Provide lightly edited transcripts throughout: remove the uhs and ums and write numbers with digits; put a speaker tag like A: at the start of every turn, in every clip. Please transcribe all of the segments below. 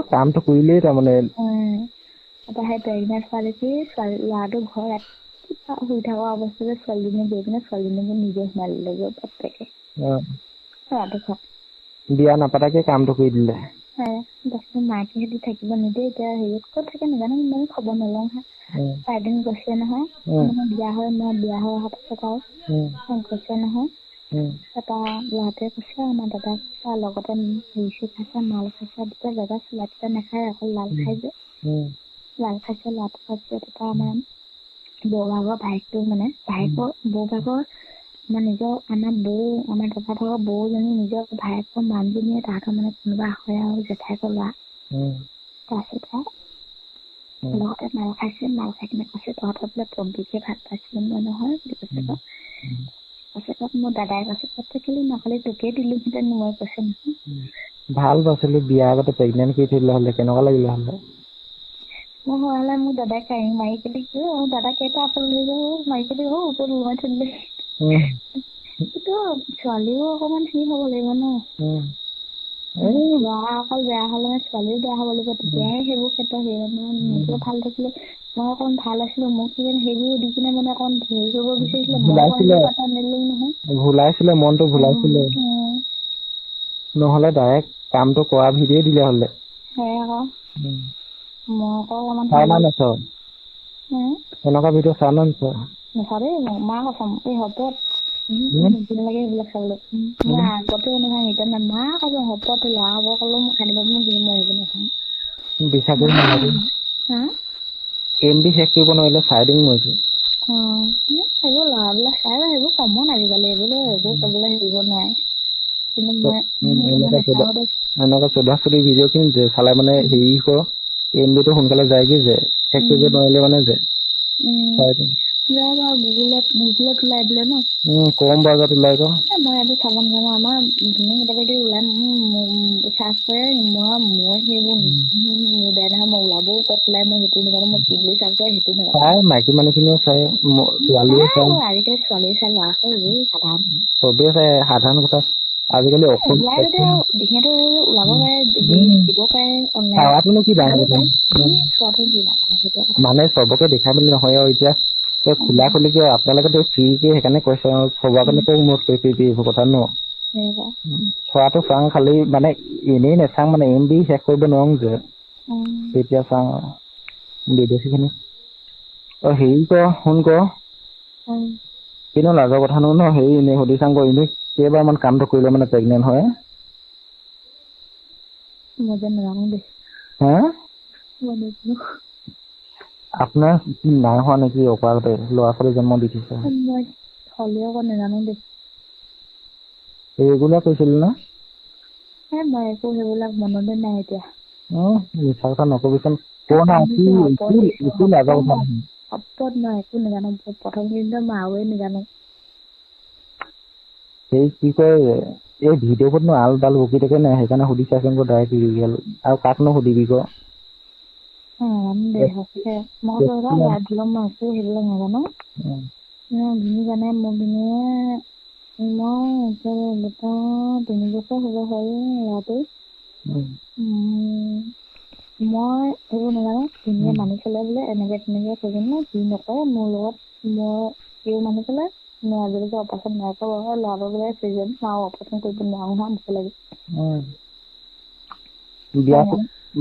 A: কামটো কৰিলেই তাৰমানে
B: সেই প্ৰেগনেণ্ট ছোৱালী ল'ৰাটো ঘৰত শুই থকা অৱস্থাতে ছোৱালীজনী গৈ পিনে ছোৱালীজনীকে নিজে সোমাই দিলে গৈ বাপেকে
A: বিয়া নাপাতাকে কামটো কৰি দিলে।
B: মাকেহেঁতি থাকিব নিদিয়ে এতিয়া হেৰিত ক'ত থাকে নাজানো ইমান খবৰ নলওঁ এদিন গৈছে নহয় বিয়া হৈ অহা পাছত আৰু গৈছে নহয় তাৰপৰা ল'ৰাটোৱে কৈছে আমাৰ দাদাক লগতে হেৰি খাইছে মাল খাইছে তেতিয়া দাদা চোলা তেতিয়া নাখায় অকল লাল খাই যে লাল খাইছে ল'ৰাটো খাইছে তেতিয়া আমাৰ বৌভাগৰ ভাইকটো মানে বৌভাগৰ আমাৰ নিজৰ আমাৰ দাদা ভাগৰ বৌজনী নিজৰ ভায়েকৰ মানুহজনীয়ে তাহাঁতৰ মানে কোনোবা হয় আৰু জেঠাইকৰ ল'ৰা তাৰপিছত লগতে মাল খাইছে মাল খাই কিনে কৈছে তহঁতৰ বোলে পম্পীকে ভাত পাইছিলো মই নহয় বুলি কৈছে পাছত মোৰ দাদাই কৈছে কেলে নকলি তোকে দিলোহেঁতেন মই কৈছে নহয়
A: ভাল পাইছিলো বিয়া আগতে প্ৰেগনেণ্ট কৰি থৈ দিলে হ'লে কেনেকুৱা লাগিলে হ'লে
B: মই হোৱালে মোৰ দাদাই কাহি মাৰি কেলি মোৰ দাদা কেইটা আচল লৈ যাব মাৰি কেলি ওপৰত ওলমাই থৈ দিলে কিন্তু ছোৱালীও অকমান ঠিক হ'ব লাগিব ন ল'ৰা অকল বেয়া হ'লে ছোৱালীও বেয়া হ'ব লাগিব তেতিয়াহে সেইবোৰ ক্ষেত্ৰত নিজে ভাল থাকিলে মই অকণ ভাল আছিলো মোক সেইবোৰ দি কিনে মানে অকণ হেৰি কৰিব বিচাৰিছিলে
A: ভুলাইছিলে মনটো ভুলাইছিলে নহ'লে ডাইৰেক্ট কামটো কৰা ভিডিঅ' দিলে হ'লে এনেকুৱা ভিডিঅ' চাওঁ নাচাওঁ
B: দেই মা কৈছাম এই হপত লাগে এইবিলাক চাবলৈ মই আগতে নহয় এতিয়া মা ক'ব হপত ল'ৰা হ'ব ক'লেও মোক খান্দিব মোক দিম মই সেইবোৰ নাচাওঁ
A: বিশ্বাস কৰিব নালাগে শেষ কৰিব নোৱাৰিলে চাইডিং মৰিছে
B: সেইবোৰ ল'ৰাবিলাক চাই সেইবোৰ কমন আজিকালি এইবোৰ ক'বলৈ হেৰিব নোৱাৰে কিন্তু মই
A: এনেকুৱা চদা-চদি ভিডিঅ' খিনি যে চালে মানে হেৰি ক এমবিটো সোনকালে যায়গে যে শেষ কৰিব নোৱাৰিলে মানে যে
B: গুগলত ওলাই দিলে ন
A: কম বাজেট ওলাই গ'ল
B: মই এইটো চাব নাজানো আমাৰ ধুনীয়া ওলাই চাৰ্চ কৰে মই সেইবোৰ বেয়া নহয় মই ওলাবও ক'ত ওলাই মই সেইটো নাজানো মই কি বুলি চাৰ্চ কৰে সেইটো নাজানো
A: মাইকী মানুহখিনিও চাই ছোৱালীও চাই
B: আজিকালি ছোৱালী চাই ল'ৰা চাই এইবোৰ সাধাৰণ
A: চবেই চাই সাধাৰণ কথা আজিকালি
B: ওলাব পাৰে দিব পাৰে
A: মানে চবকে দেখাই মেলি নহয় আৰু এতিয়া খোলা খুলিকে আপোনালোকেতো ফ্ৰীকে সেইকাৰণে কৈছে আৰু চবৰ কাৰণে মত কৈছে এইবোৰ কথা ন চোৱাটো চাওঁ খালি মানে এনেই নাচাওঁ মানে এমবি শেষ কৰিব নোৱাৰো যে তেতিয়া চাওঁ বিদেশীখিনি হেৰি কৰ শুন কৰ কিন্তু লাজৰ কথা ন হেৰি এনেই সুধি চাওঁ কৰ এনেই কেইবাৰমান কামটো কৰিলে মানে প্ৰেগনেণ্ট হয় আপোনাৰ নাই হোৱা নেকি অপাৰতে ল'ৰা ছোৱালী জন্ম দি থৈছে ৰেগুলাৰ কৈছিল ন
B: মই একো সেইবিলাক মনতে নাই এতিয়া
A: মিছা কথা নকবিচোন লাজৰ কথা
B: মই একো নাজানো প্ৰথম দিনটো মই আৰুৱে নাজানো
A: সেই কি কয় এই ভিডিঅ'বোৰত আল বাল বকি থাকে নাই সেইকাৰণে সুধি চাইচোন ডাইৰেক্ট ৰিয়েল আৰু কাকনো সুধিবি ক
B: মই একো সেইবিলাক নাজানো ভিনি জানে মোৰ ভিনিয়ে মই 3 বছৰ হ'ব হ'ল ল'ৰাটো মই এইবোৰ নাজানো ভিনিয়ে মানি চলে বোলে এনেকে তেনেকে কৰিম ন যি নকৰে মোৰ লগত মই এই মানি চলে মই আজিলৈকে অপাৰেশ্যন নাই কৰা ল'ৰাটো বোলে চিজন অপাৰেশ্যন কৰিব নোৱাৰো নহয় ভয় লাগে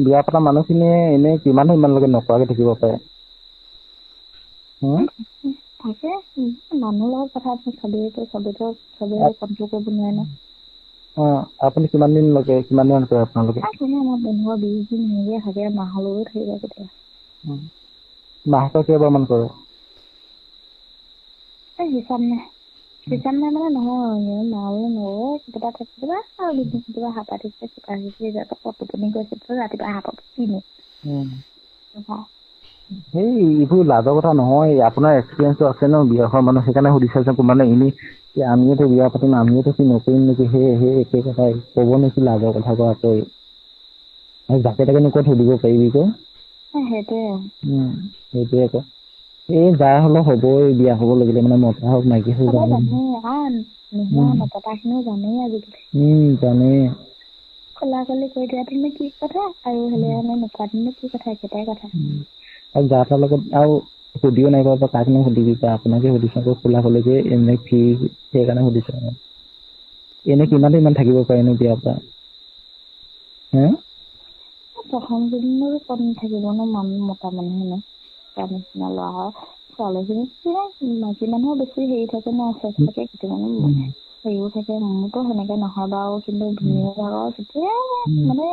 A: বিয়া পতা মানুহখিনিয়ে এনেই কিমান ইমানলৈকে নকৰাকে থাকিব পাৰে
B: থাকে মানুহৰ লগত কথা চবেই কণ্ট্ৰল কৰিব নোৱাৰে ন
A: আপুনি কিমান দিন কৰে আপোনালোকে
B: আমাৰ 15-20 দিন সেনেকে থাকে মাহলৈও থাকিব কেতিয়া
A: মাহেকত কেইবাৰমান কৰে
B: হিচাপ নাই মানে নহয় মাও নকৰে কেতিয়াবা থাকিবা আৰু কেতিয়াবা হাপা থাকিলে টোপনি গৈছে ৰাতিপুৱা হাপা কিনো
A: সেই এইবোৰ লাজৰ কথা নহয় আপোনাৰ এক্সপিৰিয়েঞ্চটো আছে ন বিয়া হোৱা মানুহ সেইকাৰণে সুধি চাইছো মানে এনেই আমিওতো বিয়া পাতিম আমিওতো কি নকৰিম নেকি সেই একে কথাই ক'ব নেকি লাজৰ কথা কোৱা আকৌ যাকে তাকে ক'ত সুধিব পাৰিবি ক সেইটোৱে আকৌ এই যাৰ হ'লেও হ'বই বিয়া হ'ব লাগিলে মানে মতা হওক মাইকী হওক জানেই
B: কলাকলি কৰি দিয়াটোনো কি কথা আৰু হ'লে আমি নোকোৱাটোনো কি কথা একেটাই কথা
A: আৰু যাৰ তাৰ লগত আৰু সুধিও নাই বাৰু কাকনো সুধিবি বা আপোনাকে সুধিছো আকৌ কলাকলিকে এনে ফি সেইকাৰণে সুধিছো এনে কিমান থাকিব পাৰেনো বিয়াৰ পৰা
B: প্ৰথম দিনো কম থাকিব ন মতা মানুহে তাৰ নিচিনা ল'ৰা হয় ছোৱালীজনী মাইকী মানুহৰ বেছি হেৰি থাকে ন চেচ থাকে কিছুমানে হেৰিও থাকে মোৰতো সেনেকে নহয় বাৰু কিন্তু ভিনিয়েকৰ তেতিয়া মানে